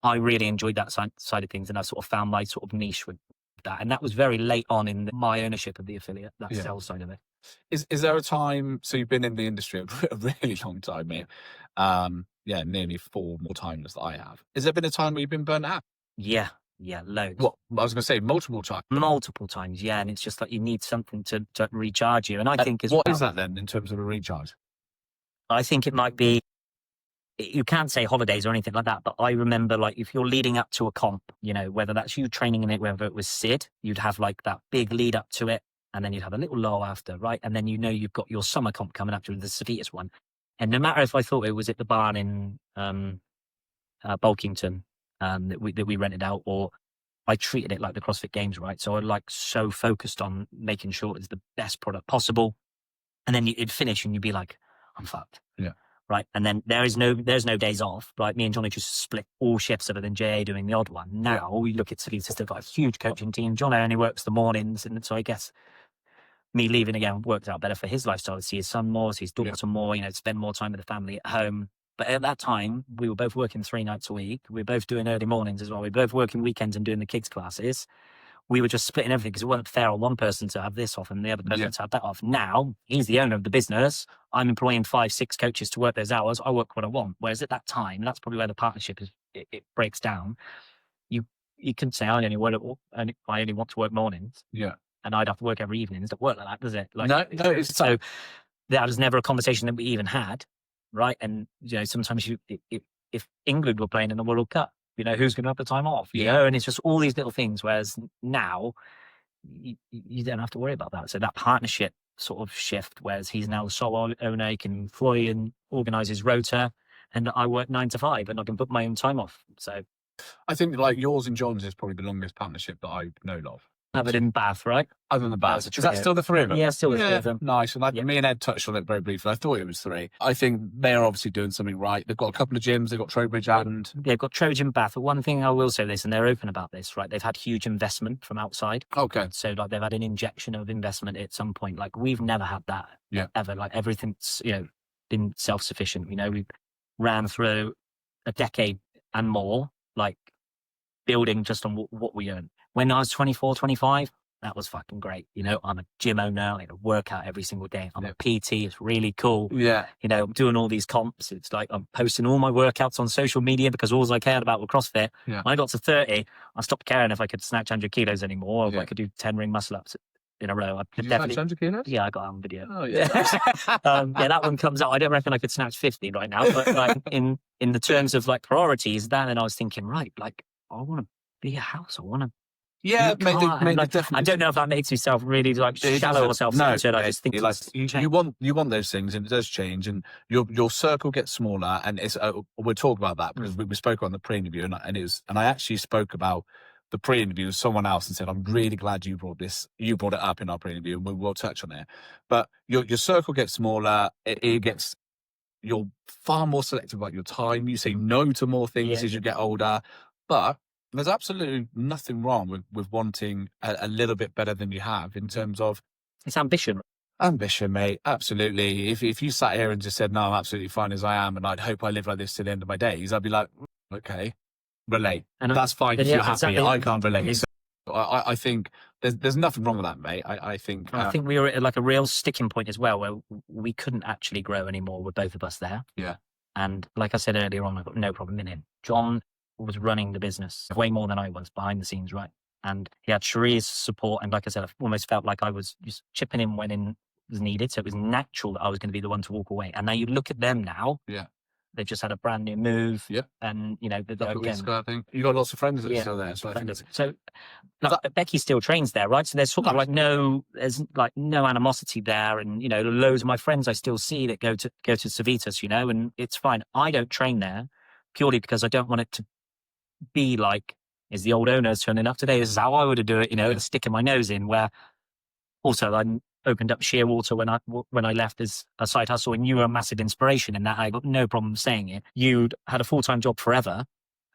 I really enjoyed that side of things, and I sort of found my sort of niche with that. And that was very late on in my ownership of the affiliate, that sales side of it. Is there a time, so you've been in the industry a really long time, mate. Nearly 4 more times that I have. Has there been a time where you've been burnt out? Yeah, loads. What I was going to say, multiple times. Multiple times, yeah. And it's just like you need something to recharge you. And I think what is that then in terms of a recharge? I think it might be, you can't say holidays or anything like that, but I remember, like, if you're leading up to a comp, you know, whether that's you training in it, whether it was Sid, you'd have like that big lead up to it, and then you'd have a little lull after, right? And then, you know, you've got your summer comp coming up to the Civitas one. And no matter if I thought it was at the barn in Bulkington that we rented out, or I treated it like the CrossFit Games, right? So I like so focused on making sure it's the best product possible. And then it'd finish and you'd be like, I'm fucked. Yeah. Right. And then there's no days off. Right. Me and Johnny just split all shifts other than JA doing the odd one. Now we look at Civitas, they've got a huge coaching team. Johnny only works the mornings. And so I guess me leaving again worked out better for his lifestyle, to see his son more, see his daughter more, you know, spend more time with the family at home. But at that time, we were both working 3 nights a week. We were both doing early mornings as well. We were both working weekends and doing the kids' classes. We were just splitting everything because it wasn't fair on one person to have this off and the other person to have that off. Now, he's the owner of the business. I'm employing 5, 6 coaches to work those hours. I work what I want. Whereas at that time, that's probably where the partnership it breaks down. You can say, I only want to work mornings. Yeah. And I'd have to work every evening. It doesn't work like that, does it? Like, no. So that was never a conversation that we even had, right? And, you know, sometimes if England were playing in the World Cup, you know, who's going to have the time off, you know? And it's just all these little things, whereas now you don't have to worry about that. So that partnership sort of shift, whereas he's now the sole owner, he can employ and organise his rota, and I work 9 to 5 and I can book my own time off. So I think like yours and John's is probably the longest partnership that I know of. Other than Bath, right? Other than the Bath. Is that still the 3 of them? Yeah, still the 3 of them. Nice. And me and Ed touched on it very briefly. I thought it was 3. I think they're obviously doing something right. They've got a couple of gyms. They've got Trowbridge and... They've got Trojan Bath. But one thing I will say this, and they're open about this, right? They've had huge investment from outside. Okay. So like they've had an injection of investment at some point. Like we've never had that ever. Like everything's, you know, been self-sufficient. You know, we ran through a decade and more, like building just on what we earn. When I was 24, 25, that was fucking great. You know, I'm a gym owner. I work out every single day. I'm a PT. It's really cool. Yeah. You know, I'm doing all these comps. It's like I'm posting all my workouts on social media because all I cared about was CrossFit. Yeah. When I got to 30, I stopped caring if I could snatch 100 kilos anymore, or if I could do 10 ring muscle ups in a row. Did you snatch 100 kilos? Yeah, I got it on video. Oh, yeah. That one comes out. I don't reckon I could snatch 50 right now. But like in the terms of like priorities, then I was thinking, right, like I want to be a house. I want to. Yeah, like, I don't know if that makes myself really like shallow or self-centered. I just think like you want those things, and it does change, and your circle gets smaller. And it's we'll talk about that because we spoke on the pre-interview, and I actually spoke about the pre-interview with someone else and said, I'm really glad you brought it up in our pre-interview, and we'll touch on it. But your circle gets smaller. You're far more selective about your time. You say no to more things as you get older, but there's absolutely nothing wrong with wanting a little bit better than you have in terms of... It's ambition. Ambition, mate. Absolutely. If you sat here and just said, no, I'm absolutely fine as I am, and I'd hope I live like this to the end of my days, I'd be like, okay, relate. And that's fine if you're happy. Exactly. I can't relate. So I think there's nothing wrong with that, mate. I think. I think we were at like a real sticking point as well, where we couldn't actually grow anymore with both of us there. Yeah. And like I said earlier on, I've got no problem in it. John was running the business way more than I was behind the scenes, right? And he had Shari's support. And like I said, I almost felt like I was just chipping in when in was needed. So it was natural that I was going to be the one to walk away. And now you look at them now. Yeah. They've just had a brand new move. Yeah. And, you know, I think you got lots of friends that are still there. So I think so like, Becky still trains there, right? So there's sort of like no animosity there. And, you know, loads of my friends I still see that go to Civitas, you know, and it's fine. I don't train there purely because I don't want it to be like, is the old owners turning up today? This is how I would do it, you know, sticking my nose in. Where also I opened up Shearwater when I left as a side hustle, and you were a massive inspiration in that. I got no problem saying it. You'd had a full-time job forever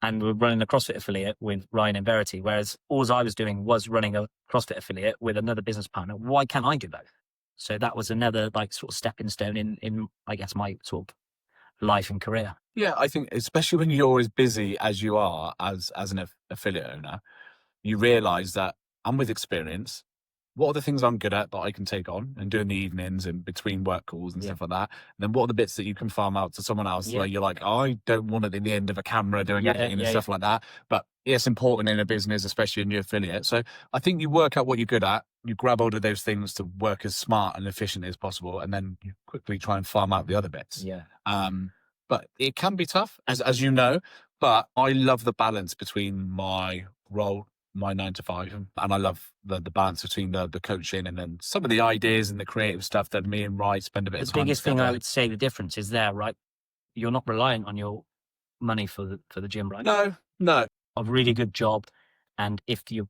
and were running a CrossFit affiliate with Ryan and Verity, whereas all I was doing was running a CrossFit affiliate with another business partner. Why can't I do both? So that was another like sort of stepping stone in I guess my sort of life and career. Yeah, I think especially when you're as busy as you are as an affiliate owner, you realise that I'm with experience. What are the things I'm good at that I can take on and do in the evenings and between work calls and stuff like that? And then what are the bits that you can farm out to someone else where you're like, I don't want it in the end of a camera doing editing and stuff like that. But it's important in a business, especially in your affiliate. So I think you work out what you're good at, you grab hold of those things to work as smart and efficient as possible, and then you quickly try and farm out the other bits. Yeah. But it can be tough, as you know, but I love the balance between my role, my 9 to 5, and I love the balance between the coaching and then some of the ideas and the creative stuff that me and Rye spend a bit of time. The biggest thing I would say the difference is there, right? You're not reliant on your money for the gym, right? No. A really good job, and if your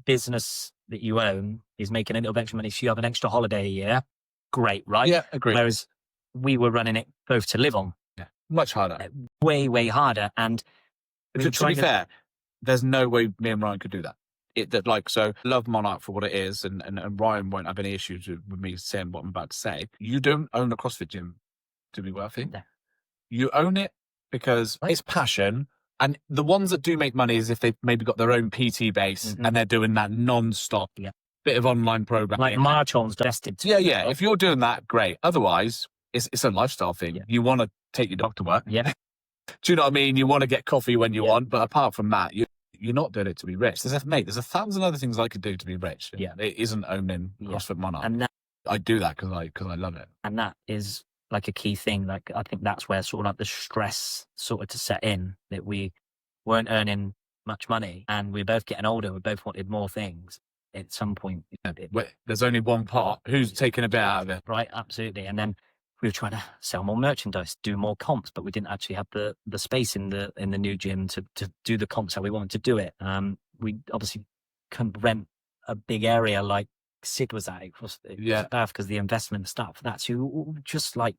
business that you own is making a little bit extra money, so you have an extra holiday a year, great, right? Yeah, agree. Whereas we were running it both to live on. Yeah, much harder. Way harder. And to be fair, there's no way me and Ryan could do that. So love Monarch for what it is, and Ryan won't have any issues with me saying what I'm about to say. You don't own a CrossFit gym to be wealthy. No. You own it because it's passion. And the ones that do make money is if they've maybe got their own PT base and they're doing that non-stop bit of online programming. Like Marchon's invested. Yeah. If you're doing that, great. Otherwise, it's a lifestyle thing. Yeah. You want to take your dog to work. Yeah. Do you know what I mean? You want to get coffee when you want, but apart from that, you're not doing it to be rich. There's 1,000 other things I could do to be rich. Yeah. It isn't owning CrossFit Monarch. And I do that because I love it. And that is like a key thing. Like, I think that's where sort of like the stress sort of to set in, that we weren't earning much money and we were both getting older. We both wanted more things. At some point, there's only one part. Who's taking a bit out of it? Right. Absolutely. And then we were trying to sell more merchandise, do more comps, but we didn't actually have the space in the new gym to do the comps how we wanted to do it. We obviously couldn't rent a big area like Sid was at. It was bad because the investment stuff for that. So we were just like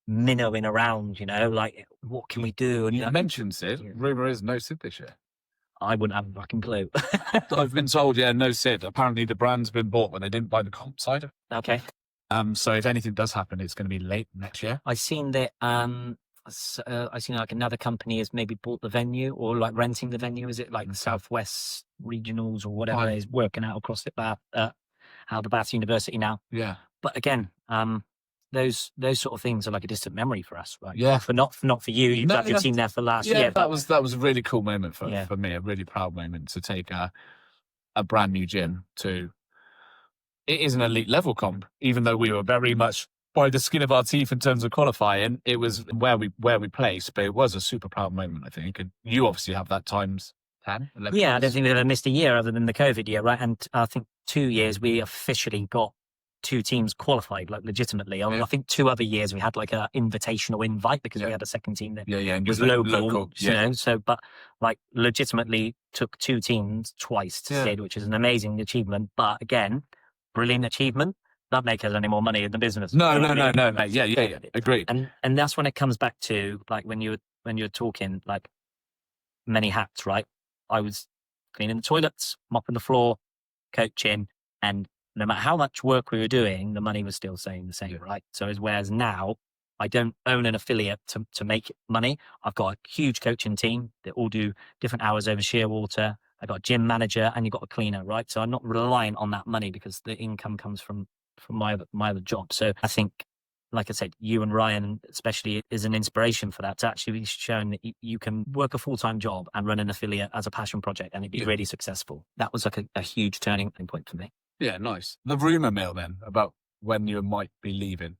minnowing around, you know, like what can we do? And you mentioned Sid. Rumor is no Sid this year. I wouldn't have a fucking clue. I've been told, no Sid. Apparently the brand's been bought when they didn't buy the comp side. Okay. So if anything does happen, it's going to be late next year. I seen that. I seen like another company has maybe bought the venue or like renting the venue. Is it like the Southwest Regionals or whatever is working out across out the Bath University now? Yeah. But again, those sort of things are like a distant memory for us, right? Yeah. Not for you. You've got your team there for last year. Yeah, that was a really cool moment for me. A really proud moment to take a brand new gym to. It is an elite level comp, even though we were very much by the skin of our teeth in terms of qualifying. It was where we placed, but it was a super proud moment, I think. And you obviously have that times 10, 11 Yeah, I don't think we've ever missed a year other than the COVID year, right? And I think 2 years we officially got 2 teams qualified, like legitimately. Yeah. I think 2 other years we had like a invitational invite because we had a second team that was local, you know. So, but like legitimately took 2 teams twice to Sid, which is an amazing achievement. But again, brilliant achievement. Not make us any more money in the business. No, mate. Yeah. Agreed. And that's when it comes back to like when you're talking like many hats, right? I was cleaning the toilets, mopping the floor, coaching, and no matter how much work we were doing, the money was still staying the same, right? So whereas now I don't own an affiliate to make money. I've got a huge coaching team that all do different hours over Shearwater. I got a gym manager, and you got a cleaner, right? So I'm not reliant on that money because the income comes from my other job. So I think, like I said, you and Ryan especially is an inspiration for that, to actually be shown that you can work a full-time job and run an affiliate as a passion project and it'd be really successful. That was like a huge turning point for me. Yeah, nice. The rumour mill then about when you might be leaving,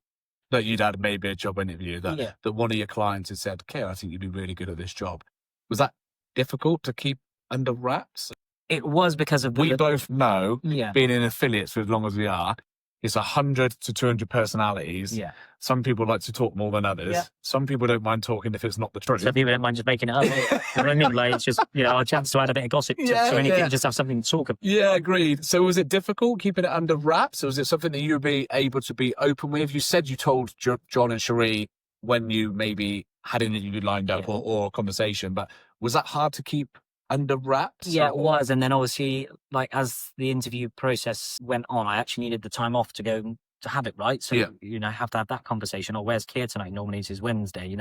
that you'd had maybe a job interview, that one of your clients had said, "Okay, I think you'd be really good at this job." Was that difficult to keep under wraps? It was because of we both know, being in affiliates for as long as we are, it's 100 to 200 personalities. Yeah. Some people like to talk more than others. Yeah. Some people don't mind talking if it's not the truth. Some people don't mind just making it up. You know what I mean? Like, it's just, a chance to add a bit of gossip to anything, just have something to talk about. Yeah, agreed. So was it difficult keeping it under wraps? Or was it something that you'd be able to be open with? You said you told John and Cherie when you maybe had an interview lined up or a conversation, but was that hard to keep under wraps? Yeah, it was. And then obviously, like, as the interview process went on, I actually needed the time off to go to have it, right? So, have to have that conversation. Or where's Kieran tonight? Normally it's his Wednesday,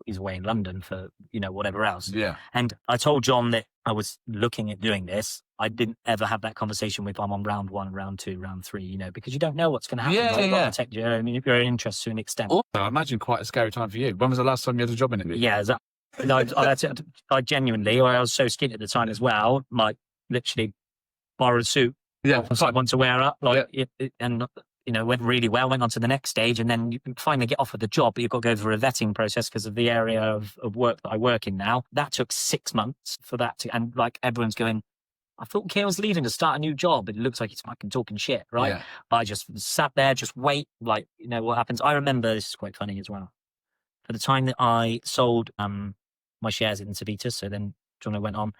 he's away in London for, whatever else. Yeah. And I told John that I was looking at doing this. I didn't ever have that conversation with I'm on round 1, round 2, round 3, because you don't know what's going to happen. You've got to protect your own interests to an extent. Also, I imagine quite a scary time for you. When was the last time you had a job interview? Yeah, I genuinely, I was so skinny at the time as well, like literally borrowed a suit. Yeah. Someone to wear up. And went really well, went on to the next stage, and then you can finally get offered the job, but you've got to go through a vetting process because of the area of work that I work in now. That took 6 months for that to, and like everyone's going, I thought Kieran's leaving to start a new job, but it looks like he's fucking talking shit, right? Yeah. I just sat there, just wait, what happens. I remember, this is quite funny as well. For the time that I sold my shares in Savitas, so then John went on,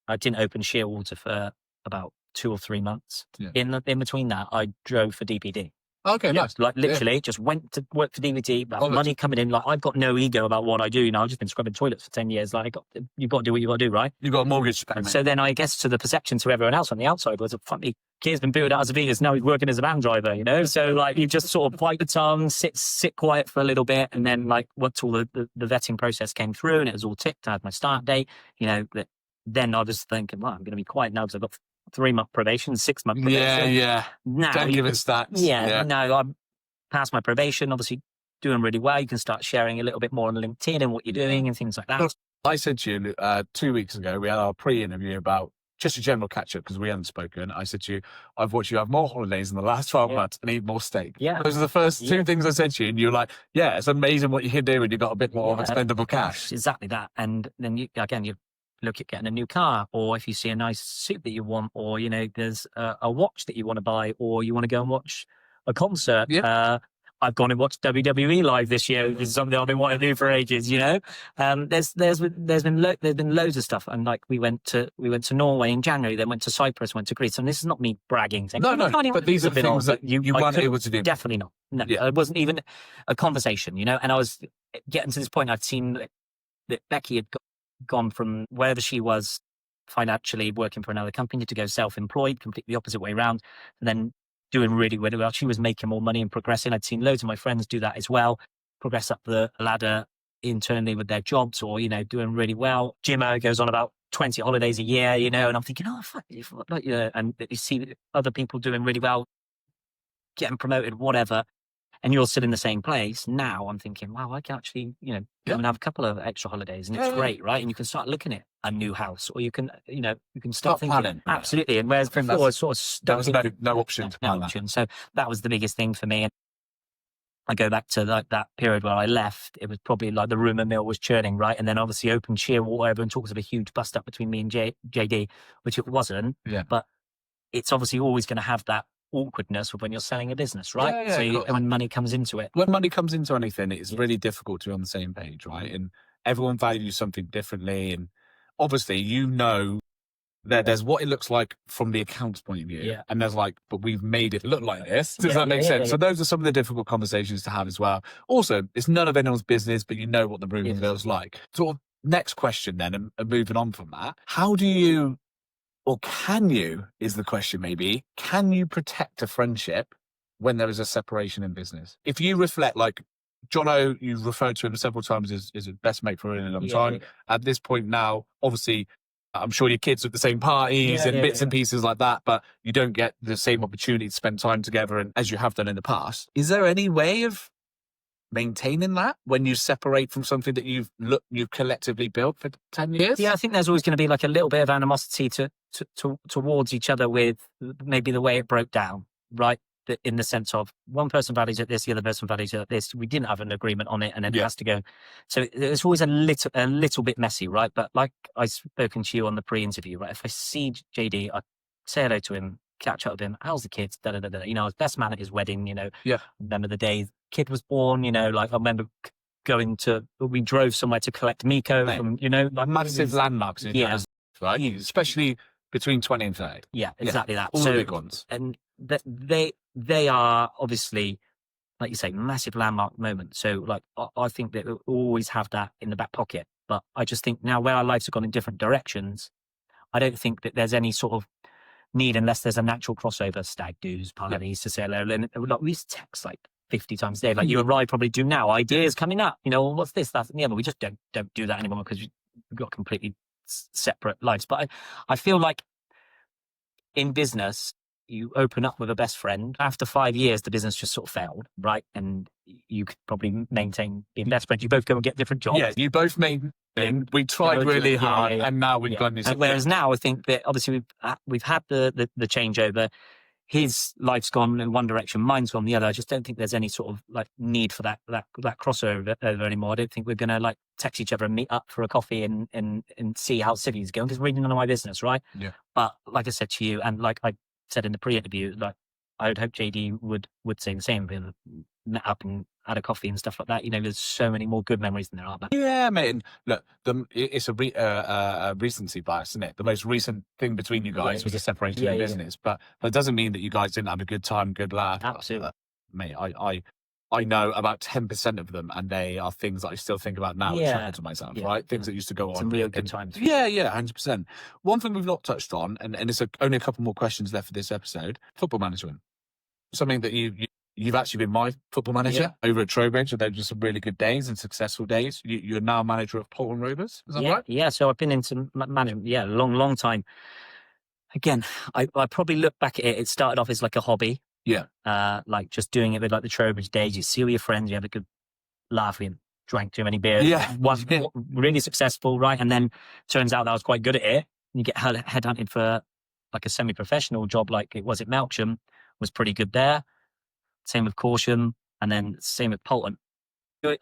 I didn't open Shearwater for about 2 or 3 months. Yeah. In between that, I drove for DPD. Okay, nice. Like literally just went to work for DPD, money coming in. Like, I've got no ego about what I do. I've just been scrubbing toilets for 10 years. Like, you've got to do what you've got to do, right? You've got a mortgage to pay. So then I guess to the perception to everyone else on the outside was, funny, Kieran's been booted out as a Vitas, now he's working as a van driver, So like, you just sort of bite the tongue, sit quiet for a little bit. And then like, once all the vetting process came through and it was all ticked, I had my start date, then I was thinking, well, I'm going to be quiet now because I've got 3-month probation, 6-month probation. Yeah. Now, don't give it stats. No, I'm past my probation, obviously doing really well. You can start sharing a little bit more on LinkedIn and what you're doing and things like that. I said to you 2 weeks ago, we had our pre-interview about just a general catch-up because we hadn't spoken. I said to you, I've watched you have more holidays in the last 12 months and eat more steak. Yeah. Those are the first 2 things I said to you, and you were like, yeah, it's amazing what you can do when you've got a bit more of expendable cash. Exactly that. And then you look at getting a new car, or if you see a nice suit that you want, or there's a watch that you want to buy, or you want to go and watch a concert. I've gone and watched WWE live this year. This is something I've been wanting to do for ages. There's been loads of stuff, and like we went to Norway in January, then went to Cyprus, went to Greece, and this is not me bragging. No, but these are things that you weren't able to do. Definitely not. No, it wasn't even a conversation. And I was getting to this point. I'd seen that Becky had gone from wherever she was financially working for another company to go self-employed, completely the opposite way around, and then doing really, really well. She was making more money and progressing. I'd seen loads of my friends do that as well, progress up the ladder internally with their jobs, or, doing really well. Jimmo goes on about 20 holidays a year, and I'm thinking, oh, fuck, and you see other people doing really well, getting promoted, whatever, and you're still in the same place. Now I'm thinking, wow, I can actually, go and have a couple of extra holidays, and it's great, right? And you can start looking at a new house, or you can, start thinking, planning. Absolutely. And whereas before, I was sort of stuck. There was no option to plan that. So that was the biggest thing for me. And I go back to like that period where I left. It was probably like the rumor mill was churning, right? And then obviously open Shearwater, everyone talks of a huge bust up between me and JD, which it wasn't. Yeah. But it's obviously always going to have that awkwardness of when you're selling a business, right? When money comes into it. When money comes into anything, it's really difficult to be on the same page, right? And everyone values something differently. And obviously, there's what it looks like from the account's point of view. And there's like, but we've made it look like this. Does that make sense? So those are some of the difficult conversations to have as well. Also, it's none of anyone's business, but you know what the rumor mill's like. Sort of next question then, and moving on from that, how do you, or can you, is the question maybe, can you protect a friendship when there is a separation in business? If you reflect, like, Jono, you've referred to him several times as a best mate for a really long time. At this point now, obviously, I'm sure your kids are at the same parties and bits yeah. and pieces like that, but you don't get the same opportunity to spend time together and, as you have done in the past. Is there any way of maintaining that when you separate from something that you've collectively built for 10 years? Yeah, I think there's always going to be like a little bit of animosity towards each other with maybe the way it broke down, right? In the sense of one person values it this, the other person values it this. We didn't have an agreement on it, and then it has to go. So it's always a little bit messy, right? But like I've spoken to you on the pre-interview, right? If I see JD, I say hello to him, catch up with him. How's the kids? Da, da, da, da. You know, I was best man at his wedding. You know, remember the day kid was born. You know, like I remember we drove somewhere to collect Miko from, you know, like massive landmarks in right? Especially between 20 and 30. Yeah, exactly that. All the big ones. And they are obviously, like you say, massive landmark moments. So like, I think that we'll always have that in the back pocket. But I just think now where our lives have gone in different directions, I don't think that there's any sort of need, unless there's a natural crossover, stag do's, parties to say hello. And like, we used to text like 50 times a day, like you and I probably do now. Ideas coming up, you know, what's this, that, and the other. We just don't do that anymore because we've got completely separate lives. But I feel like in business, you open up with a best friend. After 5 years, the business just sort of failed, right? And you could probably maintain being best friends. You both go and get different jobs. Yeah, you both made. We tried really hard, and now we've gone. Whereas now, I think that obviously we've had the changeover. His life's gone in one direction, mine's gone the other. I just don't think there's any sort of like need for that crossover anymore. I don't think we're going to like text each other and meet up for a coffee and see how city's going, because really none of my business, right? Yeah. But like I said to you, and like I said in the pre-interview, like I would hope JD would say the same. We met up and had a coffee and stuff like that. You know, there's so many more good memories than there are bad. Yeah, mate. And look, it's a recency bias, isn't it? The most recent thing between you guys was a separation in business, but that doesn't mean that you guys didn't have a good time, good laugh. Absolutely. Mate, I know about 10% of them, and they are things that I still think about now and chuckle to myself, right? Things that used to go on. Some real good times. Yeah, 100%. One thing we've not touched on, and it's only a couple more questions left for this episode, football management. Something that you've actually been my football manager over at Trowbridge, and they're just some really good days and successful days. You're now manager of Bolton Rovers, is that right? Yeah, so I've been into management, a long time. Again, I probably look back at it, it started off as like a hobby. Yeah. Like just doing it with like the Trowbridge days. You see all your friends, you have a good laugh, you drank too many beers. Yeah. Was really successful, right? And then turns out that I was quite good at it. You get headhunted for like a semi-professional job like it was at Melksham, was pretty good there. Same with Caution, and then same with Bolton.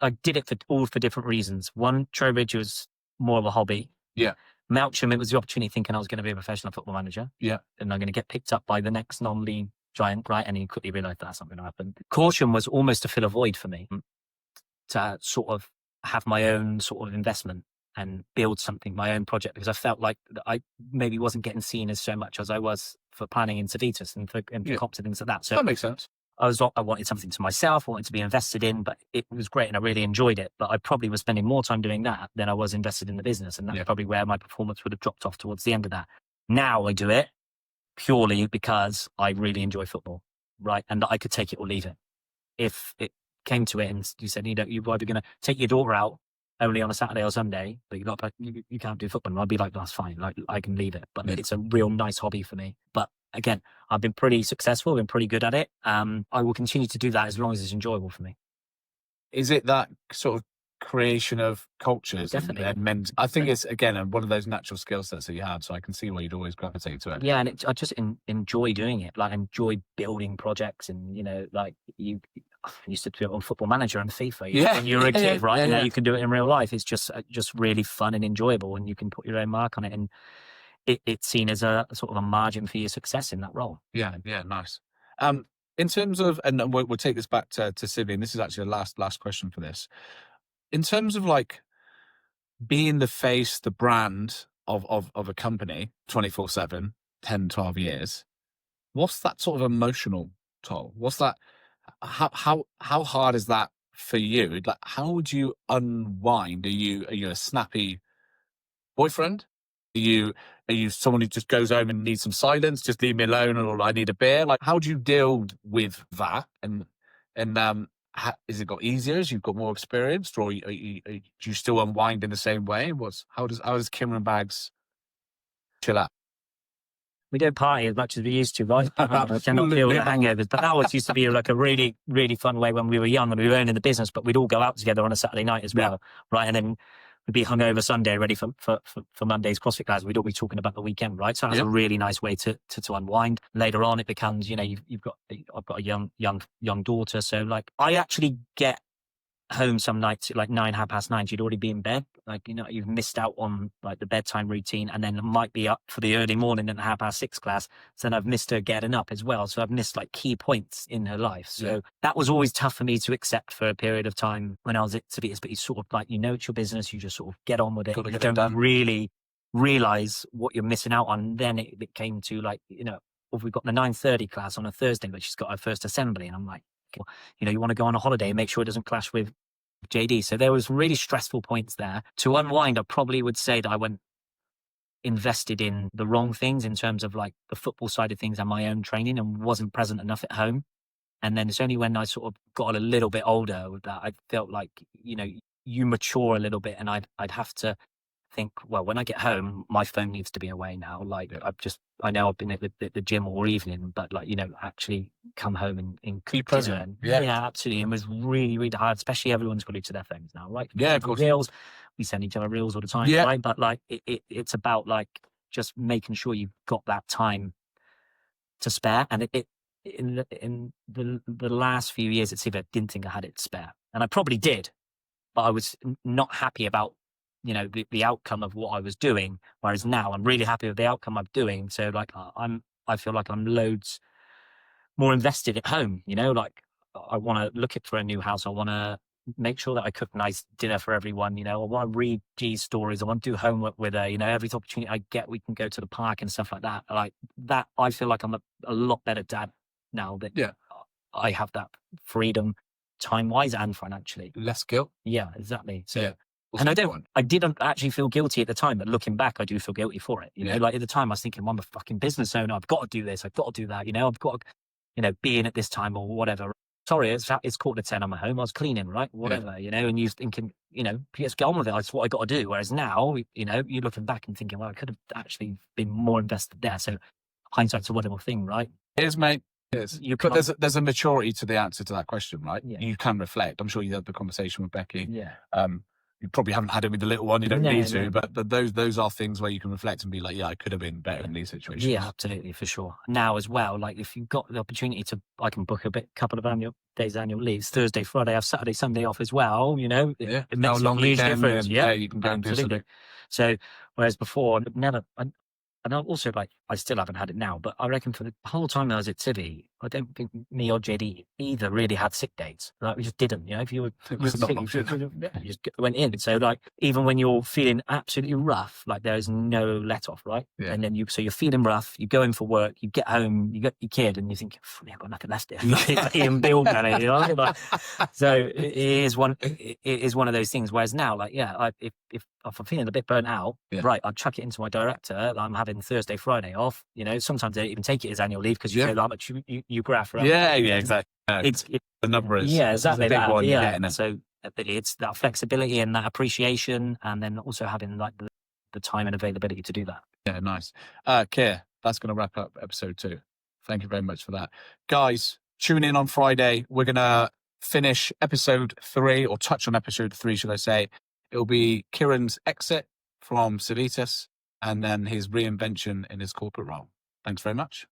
I did it for different reasons. One, Trowbridge was more of a hobby. Yeah. Melksham, it was the opportunity thinking I was going to be a professional football manager. Yeah. And I'm going to get picked up by the next non-league giant, right? And you quickly realised that's not going to happen. Caution was almost to fill a void for me, to sort of have my own sort of investment and build something, my own project, because I felt like I maybe wasn't getting seen as so much as I was for planning in Civitas and for comps and things like that. So that makes sense. I wanted something to myself, I wanted to be invested in, but it was great and I really enjoyed it. But I probably was spending more time doing that than I was invested in the business. And that's probably where my performance would have dropped off towards the end of that. Now I do it purely because I really enjoy football, right? And that I could take it or leave it. If it came to it and you said, you're either going to take your daughter out only on a Saturday or Sunday, but you can't do football, I'd be like, that's fine, like I can leave it. But it's a real nice hobby for me. But again, I've been pretty successful, been pretty good at it. I will continue to do that as long as it's enjoyable for me. Is it that sort of creation of cultures? Definitely. I think it's, again, one of those natural skill sets that you have, so I can see why you'd always gravitate to it. Yeah, and I just enjoy doing it. Like, I enjoy building projects, and, like you used to do it on Football Manager and FIFA when you were a kid, right? And now you can do it in real life. It's just really fun and enjoyable, and you can put your own mark on it, and it's seen as a sort of a margin for your success in that role. Yeah, nice. In terms of, and we'll take this back to Civi, and this is actually the last question for this. In terms of like being the face, the brand of a company 24/7, 10, 12 years, what's that sort of emotional toll? What's that? How hard is that for you? Like, how would you unwind? Are you a snappy boyfriend? Are you someone who just goes home and needs some silence? Just leave me alone, or I need a beer. Like, how do you deal with that? And is it got easier as you've got more experience, or do you still unwind in the same way? How does Kieran Baggs chill out. We don't party as much as we used to, right? I cannot feel the hangovers. But that was used to be like a really, really fun way when we were young and we were in the business, but we'd all go out together on a Saturday night as well, right? And then we'd be hungover Sunday, ready for Monday's CrossFit class. We'd all be talking about the weekend, right? So that's a really nice way to unwind. Later on, it becomes, you know, I've got a young daughter. So like, I actually get home some nights at like 9, 9:30. You'd already be in bed. Like, you know, you've missed out on like the bedtime routine, and then might be up for the early morning in the 6:30 class. So then I've missed her getting up as well. So I've missed like key points in her life. So that was always tough for me to accept for a period of time when I was at Savitas. But you sort of like, you know, it's your business. You just sort of get on with it. You don't really realize what you're missing out on. Then it came to like, you know, we've got the 9:30 class on a Thursday, but she's got her first assembly, and I'm like, well, you know, you want to go on a holiday and make sure it doesn't clash with JD. So there was really stressful points there. To unwind, I probably would say that I went invested in the wrong things in terms of like the football side of things and my own training, and wasn't present enough at home. And then it's only when I sort of got a little bit older with that, I felt like, you know, you mature a little bit, and I'd have to think, well, when I get home, my phone needs to be away now. Like I know I've been at the gym all evening, but like, you know, actually come home and be present. Yeah, absolutely. And it was really, really hard, especially everyone's got each of their phones now, right? Yeah, of course. Reels, we send each other reels all the time, right? But like, it's about like just making sure you've got that time to spare. And in the last few years at Civic, I didn't think I had it to spare, and I probably did, but I was not happy about, you know, the outcome of what I was doing. Whereas now I'm really happy with the outcome I'm doing. So like, I feel like I'm loads more invested at home, you know, like I want to look for a new house. I want to make sure that I cook nice dinner for everyone. You know, I want to read G's stories. I want to do homework with her. You know, every opportunity I get, we can go to the park and stuff like that. Like that, I feel like I'm a lot better dad now that I have that freedom, time wise and financially. Less guilt. Yeah, exactly. So, and I didn't actually feel guilty at the time, but looking back, I do feel guilty for it. You know, like at the time I was thinking, well, I'm a fucking business owner. I've got to do this. I've got to do that. You know, I've got to, you know, be in at this time or whatever. Sorry, it's 10:15. I'm at home. I was cleaning, right? Whatever, you know, and you're thinking, you know, let's get on with it. That's what I got to do. Whereas now, you know, you're looking back and thinking, well, I could have actually been more invested there. So hindsight's a wonderful thing, right? It is, mate. Yes. But there's a maturity to the answer to that question, right? Yeah. You can reflect. I'm sure you had the conversation with Becky. Yeah. You probably haven't had it with the little one. You don't need to, but those are things where you can reflect and be like, yeah, I could have been better in these situations. Yeah, absolutely, for sure. Now as well, like if you've got the opportunity to, I can book couple of days annual leaves, Thursday, Friday, I have Saturday, Sunday off as well. You know, it makes a huge difference. Yeah, you can go and do something. So, whereas before, and I'm also like, I still haven't had it now, but I reckon for the whole time I was at Civi, I don't think me or JD either really had sick days. Like we just didn't, you know, if you were sick, you just went in. So like, even when you're feeling absolutely rough, like there is no let off, right? Yeah. And then so you're feeling rough, you go in for work, you get home, you got your kid and you think, I've got nothing left here. Even build money, you know? Like, so it is one of those things. Whereas now, like, if I'm feeling a bit burnt out, right, I'll chuck it into my director. I'm having Thursday, Friday off. You know, sometimes they don't even take it as annual leave because you know how much you graph. Right? Yeah, exactly. It's the number is exactly the big one. Yeah, so it's that flexibility and that appreciation, and then also having like the time and availability to do that. Yeah, nice. Keir, that's going to wrap up episode 2. Thank you very much for that, guys. Tune in on Friday. We're going to finish episode 3, or touch on episode 3, should I say. It'll be Kieran's exit from Civitas and then his reinvention in his corporate role. Thanks very much.